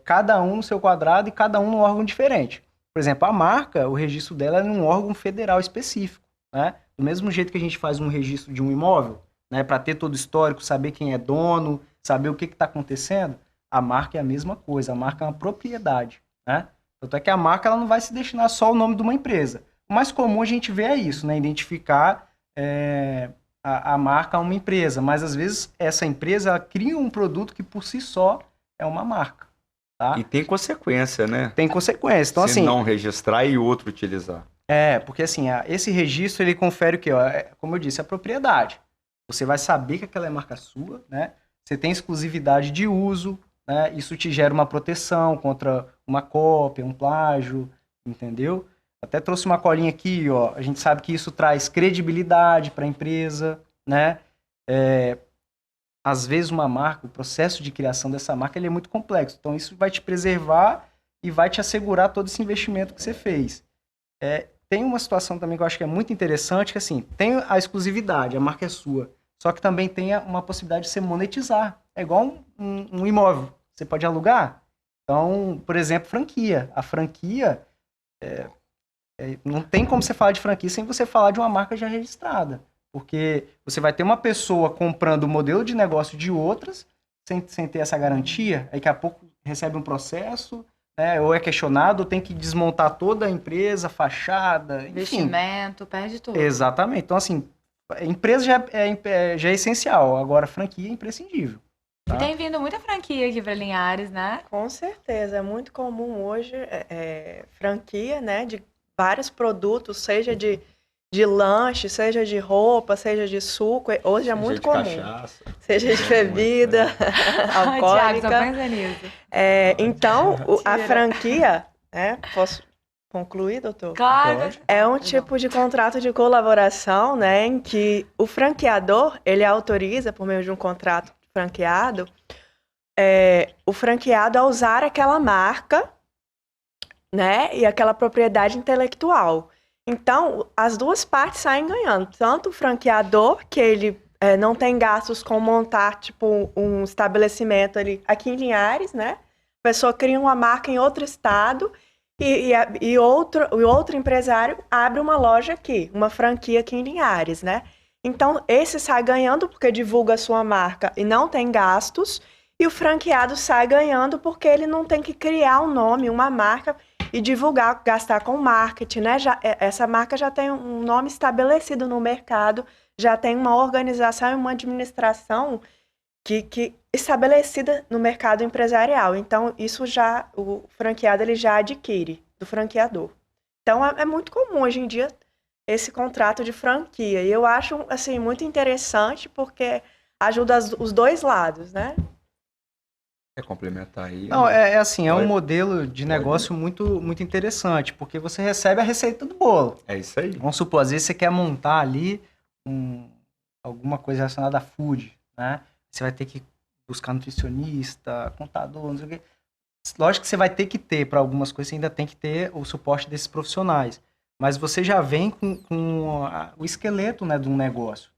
cada um no seu quadrado e cada um num órgão diferente. Por exemplo, a marca, o registro dela é num órgão federal específico, né? Do mesmo jeito que a gente faz um registro de um imóvel, né? Para ter todo o histórico, saber quem é dono, saber o que está acontecendo, a marca é a mesma coisa, a marca é uma propriedade, né? Tanto é que a marca ela não vai se destinar só ao nome de uma empresa. O mais comum a gente vê é isso, né? Identificar a marca a uma empresa, mas às vezes essa empresa ela cria um produto que por si só é uma marca. Tá? E tem consequência, né? Tem consequência. Então, se não registrar e outro utilizar. Porque assim, esse registro ele confere o quê? Como eu disse, a propriedade. Você vai saber que aquela é marca sua, né? Você tem exclusividade de uso, né? Isso te gera uma proteção contra uma cópia, um plágio, entendeu? Até trouxe uma colinha aqui, ó. A gente sabe que isso traz credibilidade para a empresa, né? Às vezes uma marca, o processo de criação dessa marca, ele é muito complexo. Então isso vai te preservar e vai te assegurar todo esse investimento que você fez. Tem uma situação também que eu acho que é muito interessante, que assim, tem a exclusividade, a marca é sua, só que também tem uma possibilidade de você monetizar. É igual um imóvel, você pode alugar. Então, por exemplo, franquia. A franquia, não tem como você falar de franquia sem você falar de uma marca já registrada. Porque você vai ter uma pessoa comprando o modelo de negócio de outras, sem ter essa garantia, aí daqui a pouco recebe um processo, né, ou é questionado, ou tem que desmontar toda a empresa, fachada, enfim. Investimento, perde tudo. Exatamente. Então, assim, a empresa já é essencial, agora a franquia é imprescindível. Tá? E tem vindo muita franquia aqui para Linhares, né? Com certeza, é muito comum hoje franquia, né, de vários produtos, seja de lanche, seja de roupa, seja de suco, hoje é muito comum. Cachaça. Seja de bebida Tiago, só alcoólica. pensa nisso. Então, a franquia, né, posso concluir, doutor? Claro. Pode. É um tipo de contrato de colaboração, né, em que o franqueador, ele autoriza, por meio de um contrato franqueado, o franqueado a usar aquela marca, né, e aquela propriedade intelectual. Então, as duas partes saem ganhando. Tanto o franqueador, que ele não tem gastos com montar, tipo, um estabelecimento ali aqui em Linhares, né? A pessoa cria uma marca em outro estado e outro empresário abre uma loja aqui, uma franquia aqui em Linhares, né? Então, esse sai ganhando porque divulga a sua marca e não tem gastos, e o franqueado sai ganhando porque ele não tem que criar um nome, uma marca e divulgar, gastar com marketing, né? Essa marca já tem um nome estabelecido no mercado, já tem uma organização e uma administração que estabelecida no mercado empresarial. Então, isso o franqueado ele já adquire do franqueador. Então, é muito comum hoje em dia esse contrato de franquia. E eu acho, assim, muito interessante porque ajuda os dois lados, né? Quer complementar aí? Não, assim, é um Pode. modelo de negócio muito, muito interessante, porque você recebe a receita do bolo. É isso aí. Vamos supor, às vezes você quer montar ali alguma coisa relacionada a food, né? Você vai ter que buscar nutricionista, contador, não sei o quê. Lógico que você vai ter que ter, para algumas coisas, você ainda tem que ter o suporte desses profissionais. Mas você já vem com o esqueleto, né, de um negócio.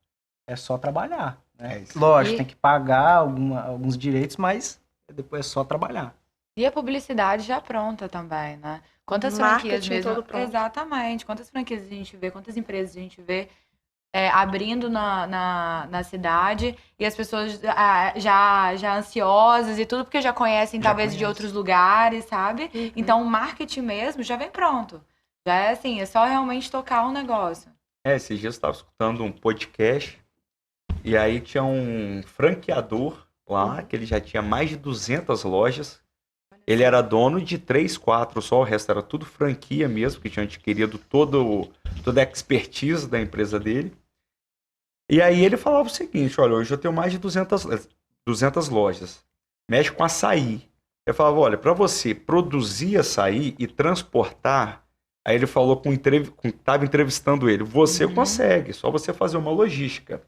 É só trabalhar, né? É isso. Lógico, tem que pagar alguns direitos, mas depois é só trabalhar. E a publicidade já pronta também, né? Quantas Marketing franquias mesmo... todo pronto. Exatamente. Quantas franquias a gente vê, quantas empresas a gente vê abrindo na cidade e as pessoas já ansiosas e tudo, porque já conhecem talvez de outros lugares, sabe? Uhum. Então o marketing mesmo já vem pronto. Já é assim, é só realmente tocar um negócio. Esses dias eu estava escutando um podcast e aí tinha um franqueador lá, que ele já tinha mais de 200 lojas. Ele era dono de 3, 4 só, o resto era tudo franquia mesmo, que tinha adquirido toda a expertise da empresa dele. E aí ele falava o seguinte, olha, hoje eu tenho mais de 200 lojas, mexe com açaí. Eu falava, olha, para você produzir açaí e transportar, aí ele falou estava entrevistando ele, você consegue, só você fazer uma logística.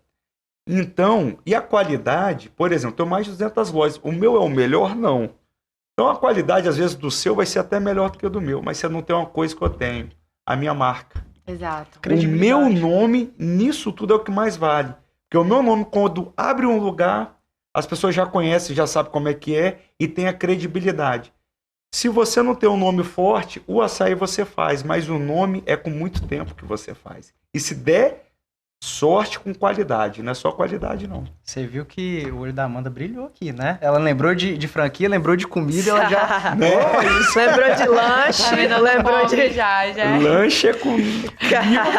Então, e a qualidade, por exemplo, eu tenho mais de 200 lojas, o meu é o melhor? Não. Então a qualidade, às vezes, do seu vai ser até melhor do que a do meu, mas você não tem uma coisa que eu tenho, a minha marca. Exato. O meu nome, nisso tudo, é o que mais vale. Porque o meu nome, quando abre um lugar, as pessoas já conhecem, já sabem como é que é e tem a credibilidade. Se você não tem um nome forte, o açaí você faz, mas o nome é com muito tempo que você faz. E se der, sorte com qualidade, não é só qualidade, não. Você viu que o olho da Amanda brilhou aqui, né? Ela lembrou de franquia, lembrou de comida, ela já... Lembrou de lanche, lembrou de... já. Lanche é comigo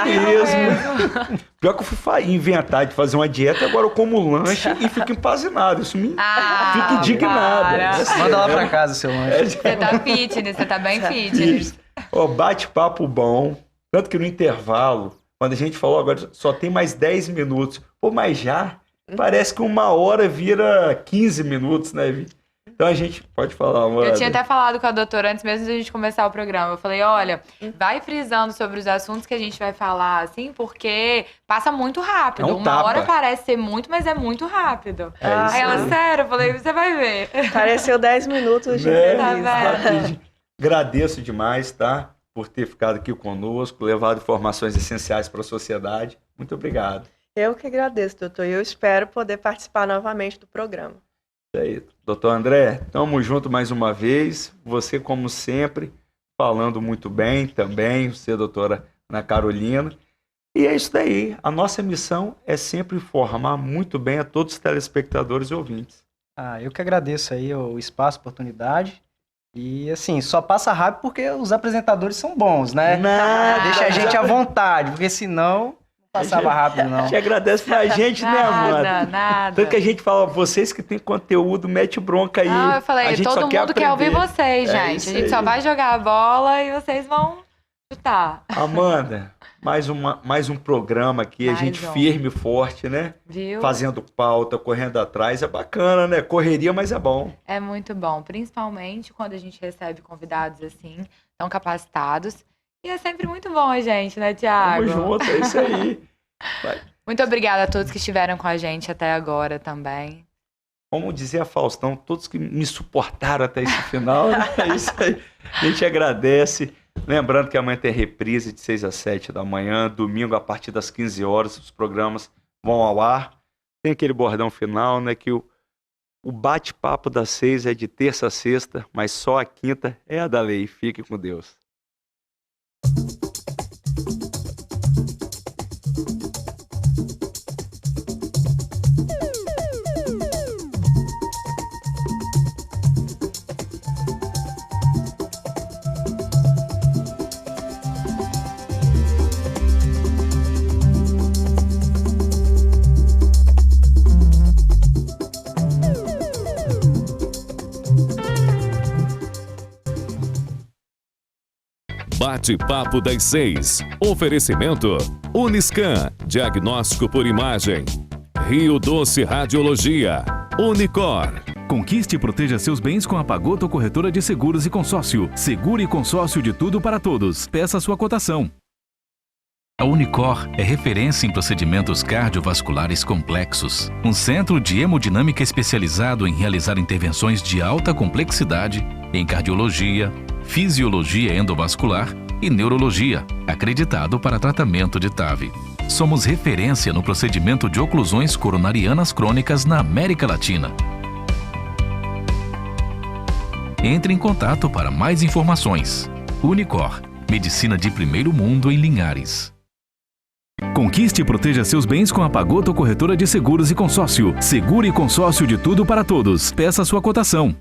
mesmo. Pior que eu fui inventar de fazer uma dieta, agora eu como lanche e fico empazinado. Isso me fica indignado. para. Manda lá pra casa o seu lanche. Você tá fitness, você tá bem fitness. Ó, bate-papo bom. Tanto que no intervalo, quando a gente falou agora só tem mais 10 minutos. Pô, mas já parece que 1 hora vira 15 minutos, né, Vi? Então a gente pode falar, Amanda. Eu tinha até falado com a doutora antes mesmo de a gente começar o programa. Eu falei, olha, vai frisando sobre os assuntos que a gente vai falar, assim, porque passa muito rápido. É um Uma tapa. hora parece ser muito, mas é muito rápido. É isso Aí ela, aí. sério, eu falei, você vai ver. Pareceu 10 minutos de Né? Tá entrevista. vendo? Agradeço demais, tá? Por ter ficado aqui conosco, levado informações essenciais para a sociedade. Muito obrigado. Eu que agradeço, doutor. E eu espero poder participar novamente do programa. É aí. Doutor André, tamo junto mais uma vez. Você, como sempre, falando muito bem também. Você, doutora Ana Carolina. E é isso daí. A nossa missão é sempre informar muito bem a todos os telespectadores e ouvintes. Eu que agradeço aí o espaço, a oportunidade. E assim, só passa rápido porque os apresentadores são bons, né? Nada. Deixa a gente à vontade, porque senão não passava rápido, não. A gente agradece pra gente, né, Amanda? Nada. Tanto que a gente fala, vocês que têm conteúdo, mete bronca aí. Não, eu A falei, gente todo só mundo quer ouvir aprender. vocês, É gente. isso A gente aí. só vai jogar a bola e vocês vão chutar. Amanda, mais um programa aqui, a Mais gente um. firme e forte, né? Viu? Fazendo pauta, correndo atrás, é bacana, né? Correria, mas é bom. É muito bom, principalmente quando a gente recebe convidados assim, tão capacitados. E é sempre muito bom, gente, né, Thiago? Tamo junto, é isso aí. Muito obrigada a todos que estiveram com a gente até agora também. Como dizia Faustão, todos que me suportaram até esse final, né? É isso aí. A gente agradece. Lembrando que amanhã tem reprise de 6 às 7 da manhã, domingo a partir das 15 horas, os programas vão ao ar. Tem aquele bordão final, né, que o bate-papo das 6 é de terça a sexta, mas só a quinta é a da lei. Fique com Deus. Bate-papo das 6. Oferecimento Uniscan, diagnóstico por imagem. Rio Doce Radiologia. Unicor. Conquiste e proteja seus bens com a Pagoto Corretora de Seguros e Consórcio. Seguro e consórcio de tudo para todos. Peça sua cotação. A Unicor é referência em procedimentos cardiovasculares complexos. Um centro de hemodinâmica especializado em realizar intervenções de alta complexidade em cardiologia, fisiologia endovascular e neurologia, acreditado para tratamento de TAV. Somos referência no procedimento de oclusões coronarianas crônicas na América Latina. Entre em contato para mais informações. Unicor, medicina de primeiro mundo em Linhares. Conquiste e proteja seus bens com a Pagoto Corretora de Seguros e Consórcio. Seguro e consórcio de tudo para todos. Peça sua cotação.